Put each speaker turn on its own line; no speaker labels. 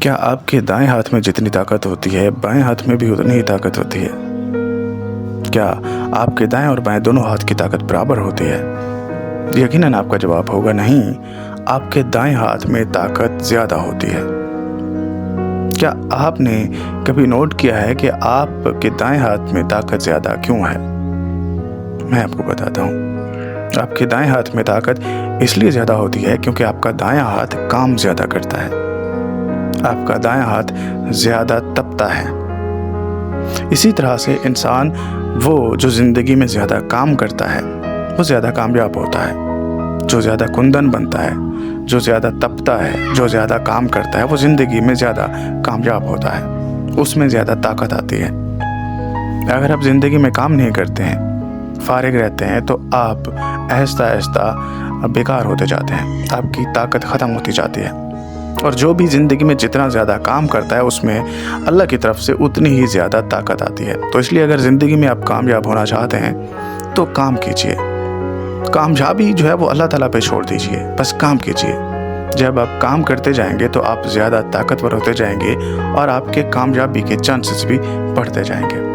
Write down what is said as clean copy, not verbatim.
क्या आपके दाएं हाथ में जितनी ताकत होती है बाएं हाथ में भी उतनी ही ताकत होती है? क्या आपके दाएं और बाएं दोनों हाथ की ताकत बराबर होती है? यकीनन आपका जवाब होगा नहीं, आपके दाएं हाथ में ताकत ज़्यादा होती है। क्या आपने कभी नोट किया है कि आपके दाएं हाथ में ताकत ज़्यादा क्यों है? मैं आपको बताता हूँ। आपके दाएं हाथ में ताकत इसलिए ज़्यादा होती है क्योंकि आपका दायां हाथ काम ज़्यादा करता है। आपका दायां हाथ ज़्यादा तपता है। इसी तरह से इंसान वो जो ज़िंदगी में ज़्यादा काम करता है वो ज़्यादा कामयाब होता है। जो ज़्यादा कुंदन बनता है, जो ज़्यादा तपता है, जो ज़्यादा काम करता है वो ज़िंदगी में ज़्यादा कामयाब होता है, उसमें ज़्यादा ताकत आती है। अगर आप ज़िंदगी में काम नहीं करते हैं, फारिग रहते हैं, तो आप आहिस्ता आहिस्ता बेकार होते जाते हैं, आपकी ताकत ख़त्म होती जाती है। और जो भी ज़िंदगी में जितना ज़्यादा काम करता है उसमें अल्लाह की तरफ से उतनी ही ज़्यादा ताकत आती है। तो इसलिए अगर ज़िंदगी में आप कामयाब होना चाहते हैं तो काम कीजिए। कामयाबी जो है वो अल्लाह ताला पे छोड़ दीजिए, बस काम कीजिए। जब आप काम करते जाएंगे तो आप ज़्यादा ताकतवर होते जाएंगे और आपके कामयाबी के चांसेस भी बढ़ते जाएंगे।